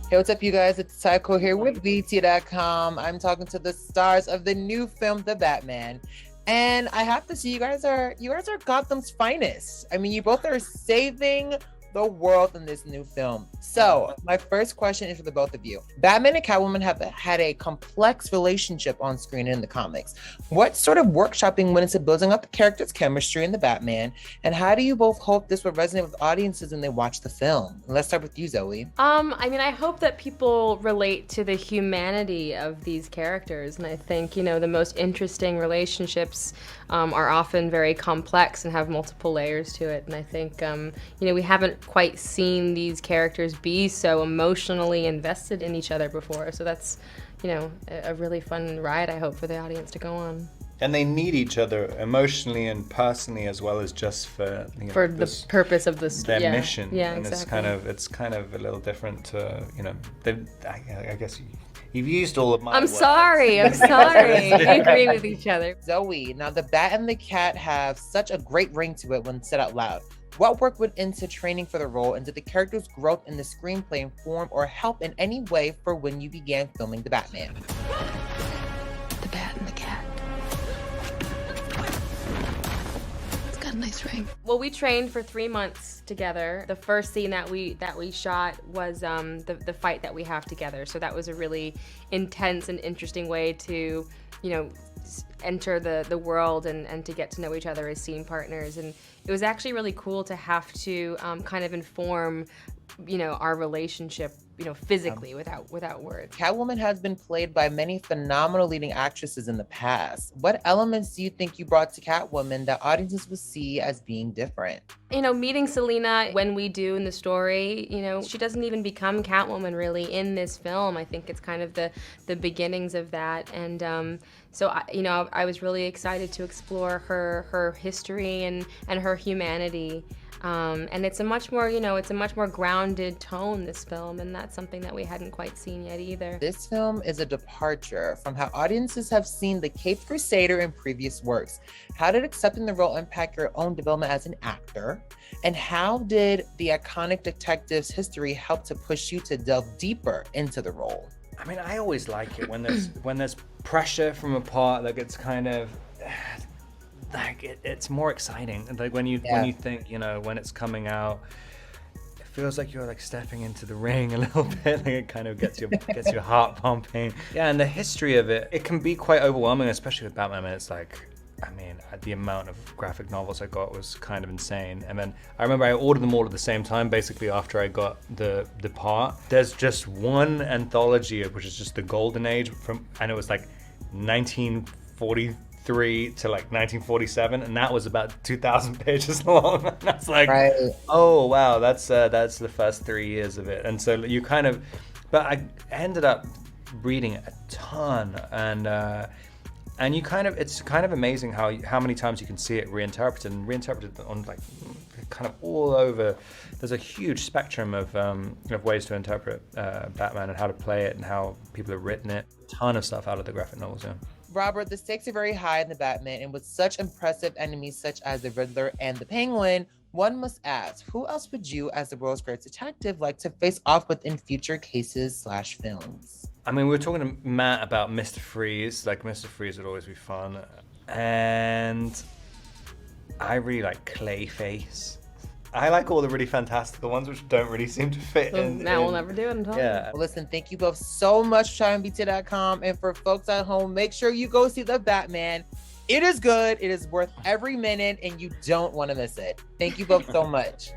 Hey, what's up, you guys? It's Tycho here with VT.com. I'm talking to the stars of the new film, The Batman. And I have to say, you guys are Gotham's finest. I mean, you both are saving the world in this new film. So, my first question is for the both of you. Batman and Catwoman have had a complex relationship on screen in the comics. What sort of workshopping went into building up the characters' chemistry in the Batman? And how do you both hope this will resonate with audiences when they watch the film? Let's start with you, Zoe. I hope that people relate to the humanity of these characters. And I think, the most interesting relationships are often very complex and have multiple layers to it. And I think, we haven't quite seen these characters be so emotionally invested in each other before. So that's, a really fun ride, I hope, for the audience to go on. And they need each other emotionally and personally, as well as just for the purpose of this their mission. Yeah, and exactly. it's kind of a little different to I guess you've used all of my. I'm words. sorry. We agree with each other. Zoe, now the Bat and the Cat have such a great ring to it when said out loud. What work went into training for the role, and did the character's growth in the screenplay inform or help in any way for when you began filming The Batman? The Bat and the Cat. It's got a nice ring. Well, we trained for 3 months together. The first scene that we shot was the fight that we have together. So that was a really intense and interesting way to, enter the world and to get to know each other as scene partners. And it was actually really cool to have to kind of inform, our relationship, physically without words. Catwoman has been played by many phenomenal leading actresses in the past. What elements do you think you brought to Catwoman that audiences will see as being different? Meeting Selena when we do in the story, she doesn't even become Catwoman really in this film. I think it's kind of the beginnings of that. And so I was really excited to explore her history and her humanity. And it's a much more grounded tone, this film, and that's something that we hadn't quite seen yet either. This film is a departure from how audiences have seen the Caped Crusader in previous works. How did accepting the role impact your own development as an actor? And how did the iconic detective's history help to push you to delve deeper into the role? I mean, I always like it when there's pressure from a part that gets kind of it's more exciting. Like when you think, when it's coming out, it feels like you're like stepping into the ring a little bit. Like it kind of gets your heart pumping. Yeah, and the history of it can be quite overwhelming, especially with Batman. It's like, the amount of graphic novels I got was kind of insane. And then I remember I ordered them all at the same time, basically after I got the part. There's just one anthology, which is just the Golden Age and it was like 1943 to like 1947, and that was about 2,000 pages long. And that's like, right. Oh wow, that's the first 3 years of it. And so you kind of, but I ended up reading a ton, and you kind of, it's kind of amazing how many times you can see it reinterpreted on like kind of all over. There's a huge spectrum of ways to interpret Batman and how to play it and how people have written it. A ton of stuff out of the graphic novels. Yeah. Robert, the stakes are very high in the Batman, and with such impressive enemies such as the Riddler and the Penguin, one must ask, who else would you, as the world's greatest detective, like to face off with in future cases/films? I mean, we were talking to Matt about Mr. Freeze. Like, Mr. Freeze would always be fun. And I really like Clayface. I like all the really fantastical ones, which don't really seem to fit in. Now we'll never do it until. Yeah. Well, listen, thank you both so much for trying BT.com. And for folks at home, make sure you go see The Batman. It is good. It is worth every minute, and you don't want to miss it. Thank you both so much.